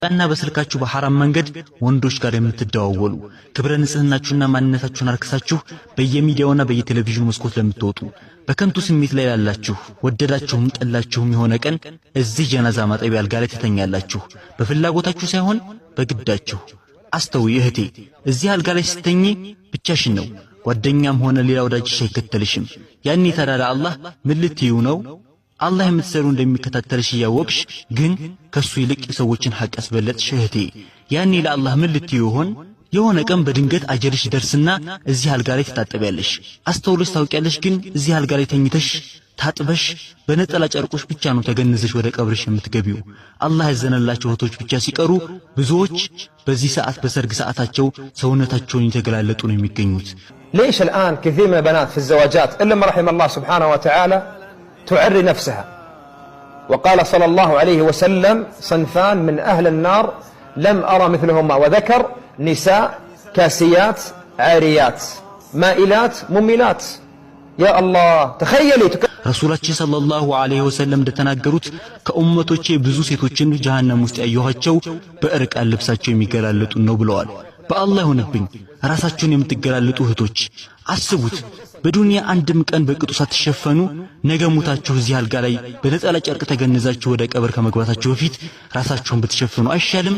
እና በስልካችሁ በሐራም መንገድ ወንዶች ጋር የምትደዋወሉ ክብረ ንጽህናችሁና ማንነታችሁን አርክሳችሁ በየሚዲያውና በየቴሌቪዥኑ መስኮት ለምትወጡ በከንቱ ስሜት ላይ ያላችሁ ወደዳችሁም ጠላችሁም የሆነ ቀን እዚህ ጀናዛ ማጠቢያ አልጋ ላይ ትተኛላችሁ በፍላጎታችሁ ሳይሆን በግዳችሁ። አስተውይ እህቴ፣ እዚህ አልጋ ላይ ስትተኚ ብቻሽን ነው። ጓደኛም ሆነ ሌላ ወዳጅሽ አይከተልሽም። ያኔ ታዲያ አላህ ምን ልትዩ ነው? አላህ የምትሰሩ እንደሚከታተልሽ ያወቅሽ ግን ከሱ ይልቅ ሰዎችን ሐቅ ያስበለጥሽ እህቴ፣ ያኔ ለአላህ ምን ልትዩ ይሆን? የሆነ ቀን በድንገት አጀልሽ ደርስና እዚህ አልጋ ላይ ትታጠቢያለሽ። አስተውለሽ ታውቂያለሽ። ግን እዚህ አልጋ ላይ ተኝተሽ ታጥበሽ በነጠላ ጨርቆሽ ብቻ ነው ተገንዘሽ ወደ ቀብርሽ የምትገቢው። አላህ ያዘነላቸው እህቶች ብቻ ሲቀሩ ብዙዎች በዚህ ሰዓት በሰርግ ሰዓታቸው ሰውነታቸውን የተገላለጡ ነው የሚገኙት። ليش الآن كثير من البنات في الزواجات إلا ما رحم الله سبحانه وتعالى تعري نفسها؟ وقال صلى الله عليه وسلم صنفان من أهل النار لم أرى مثلهما، وذكر نساء كاسيات عاريات مائلات مميلات. يا الله تخيلي ረሱላችን ሰለላሁ ዐለይሂ ወሰለም እንደተናገሩት ከኡመቶቼ ብዙ ሴቶችን ጀሃነም ውስጥ ያየኋቸው በእርቃን ልብሳቸው የሚገላለጡ ነው ብለዋል። በአላህ ሆነብኝ ራሳችሁን የምትገላለጡ እህቶች አስቡት። በዱንያ አንድም ቀን በቅጡ ሳትሸፈኑ ነገ ሙታችሁ እዚህ አልጋ ላይ በነጠላ ጨርቅ ተገነዛችሁ ወደ ቀብር ከመግባታችሁ በፊት ራሳችሁን ብትሸፍኑ አይሻልም?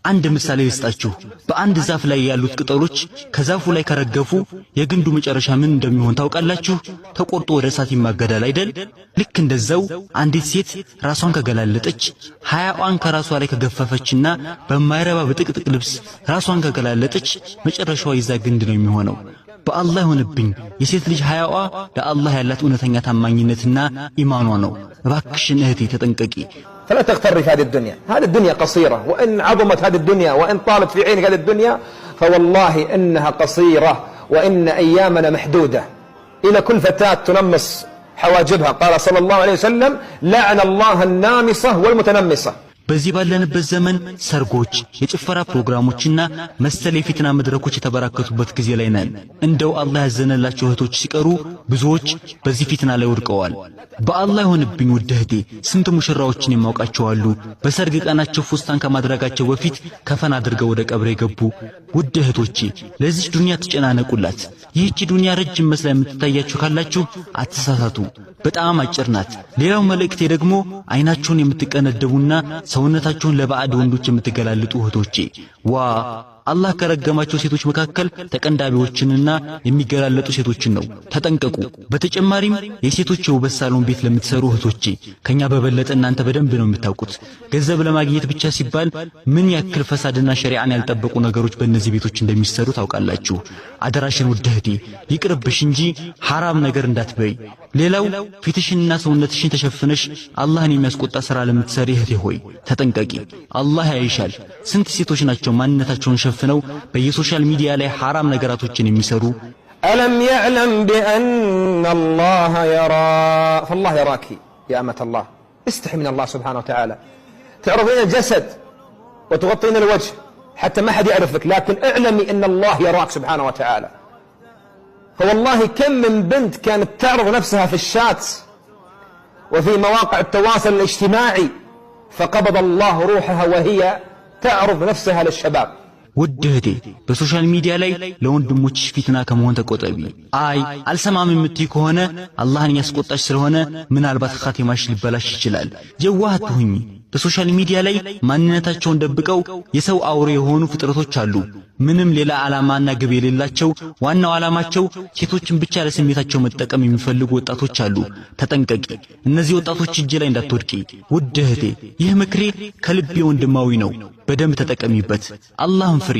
አንድ ምሳሌ ልስጣችሁ። በአንድ ዛፍ ላይ ያሉት ቅጠሎች ከዛፉ ላይ ከረገፉ የግንዱ መጨረሻ ምን እንደሚሆን ታውቃላችሁ? ተቆርጦ ወደ እሳት ይማገዳል አይደል? ልክ እንደዛው አንዲት ሴት ራሷን ከገላለጠች ሐያዋን ከራሷ ላይ ከገፈፈችና በማይረባ በጥቅጥቅ ልብስ ራሷን ከገላለጠች መጨረሻዋ ይዛ ግንድ ነው የሚሆነው። በአላህ ሆነብኝ የሴት ልጅ ሐያዋ ለአላህ ያላት እውነተኛ ታማኝነትና ኢማኗ ነው። እባክሽን እህቴ ተጠንቀቂ። فلا تغتري في هذه الدنيا، هذه الدنيا قصيرة، وإن عظمت هذه الدنيا وإن طالت في عينك هذه الدنيا فوالله إنها قصيرة وإن أيامنا محدودة. إلى كل فتاة تنمص حواجبها قال صلى الله عليه وسلم لعن الله النامصة والمتنمصة. በዚህ ባለንበት ዘመን ሰርጎች፣ የጭፈራ ፕሮግራሞችና መሰል የፊትና መድረኮች የተበራከቱበት ጊዜ ላይ ነን። እንደው አላህ ያዘነላቸው እህቶች ሲቀሩ ብዙዎች በዚህ ፊትና ላይ ወድቀዋል። በአላህ ይሆንብኝ ውድ እህቴ፣ ስንት ሙሽራዎችን የማውቃቸው አሉ በሰርግ ቀናቸው ፉስታን ከማድረጋቸው በፊት ከፈን አድርገው ወደ ቀብር የገቡ። ውድ እህቶቼ ለዚህ ዱንያ ተጨናነቁላት። ይህች ዱንያ ረጅም መስላ የምትታያችሁ ካላችሁ አትሳሳቱ፣ በጣም አጭር ናት። ሌላው መልእክቴ ደግሞ አይናችሁን የምትቀነደቡና ሰውነታችሁን ለባዕድ ወንዶች የምትገላለጡ እህቶቼ፣ ዋ አላህ ከረገማቸው ሴቶች መካከል ተቀንዳቢዎችንና የሚገላለጡ ሴቶችን ነው። ተጠንቀቁ። በተጨማሪም የሴቶች የውበት ሳሎን ቤት ለምትሰሩ እህቶቼ ከኛ በበለጠ እናንተ በደንብ ነው የምታውቁት። ገንዘብ ለማግኘት ብቻ ሲባል ምን ያክል ፈሳድና ሸሪዓን ያልጠበቁ ነገሮች በእነዚህ ቤቶች እንደሚሰሩ ታውቃላችሁ። አደራሽን ውድ እህቴ ይቅርብሽ እንጂ ሐራም ነገር እንዳትበይ። ሌላው ፊትሽንና ሰውነትሽን ተሸፍነሽ አላህን የሚያስቆጣ ሥራ ለምትሰሪ እህቴ ሆይ ተጠንቀቂ። አላህ ያይሻል። ስንት ሴቶች ናቸው ማንነታቸውን ሸፍነው በየሶሻል ሚዲያ ላይ ሐራም ነገራቶችን የሚሰሩ? ألم يعلم بأن الله يرى، فالله يراك يا أمة الله. استحي من الله سبحانه وتعالى. تعرفين الجسد وتغطين الوجه حتى ما حد يعرفك، لكن اعلمي أن الله يراك سبحانه وتعالى. فوالله كم من بنت كانت تعرض نفسها في الشات وفي مواقع التواصل الاجتماعي فقبض الله روحها وهي تعرض نفسها للشباب. ውድ እህቴ በሶሻል ሚዲያ ላይ ለወንድሞችሽ ፊትና ከመሆን ተቆጠቢ። አይ አልሰማም የምትይ ከሆነ አላህን ያስቆጣሽ ስለሆነ ምናልባት ኻቲማሽ ሊበላሽ ይችላል። የዋህ አትሁኚ። በሶሻል ሚዲያ ላይ ማንነታቸውን ደብቀው የሰው አውሬ የሆኑ ፍጥረቶች አሉ። ምንም ሌላ ዓላማና ግብ የሌላቸው ዋናው ዓላማቸው ሴቶችን ብቻ ለስሜታቸው መጠቀም የሚፈልጉ ወጣቶች አሉ። ተጠንቀቂ፣ እነዚህ ወጣቶች እጅ ላይ እንዳትወድቂ። ውድ እህቴ ይህ ምክሬ ከልቤ ወንድማዊ ነው። በደንብ ተጠቀሚበት። አላህን ፍሪ።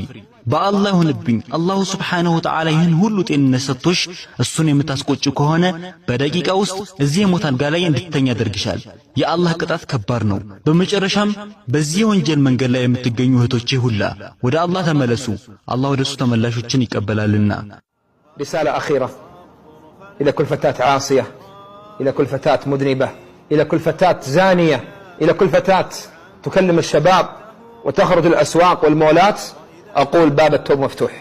በአላህ ሆነብኝ አላሁ ሱብሓነሁ ወተዓላ ይህን ሁሉ ጤንነት ሰጥቶሽ እሱን የምታስቆጭ ከሆነ በደቂቃ ውስጥ እዚህ የሞት አልጋ ላይ እንድትተኛ ያደርግሻል። የአላህ ቅጣት ከባድ ነው። በመጨረሻም በዚህ ወንጀል መንገድ ላይ የምትገኙ እህቶቼ ሁላ ወደ አላህ ተመለሱ። አላህ ወደሱ ተመላሾችን ይቀበላልና። رسالة أخيرة إلى كل فتاة عاصية، إلى كل فتاة مذنبة، إلى كل فتاة زانية، إلى كل فتاة تكلم الشباب وتخرج الأسواق والمولات، أقول باب التوبة مفتوح.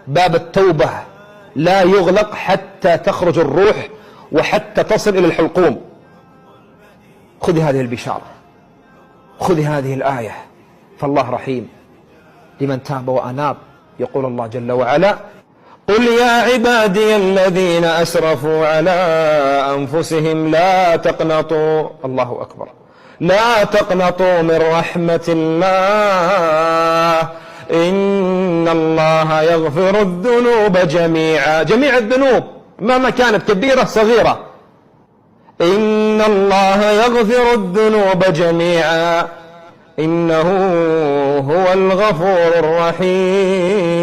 باب التوبة لا يغلق حتى تخرج الروح وحتى تصل إلى الحلقوم. خذي هذه البشارة، خذي هذه الآية، فالله رحيم لمن تاب وأناب. يقول الله جل وعلا: قل يا عبادي الذين أسرفوا على أنفسهم لا تقنطوا، الله أكبر، لا تقنطوا من رحمة الله إن الله يغفر الذنوب جميعا، جميع الذنوب مهما كانت كبيرة صغيرة، إن الله يغفر الذنوب جميعا إنه هو الغفور الرحيم.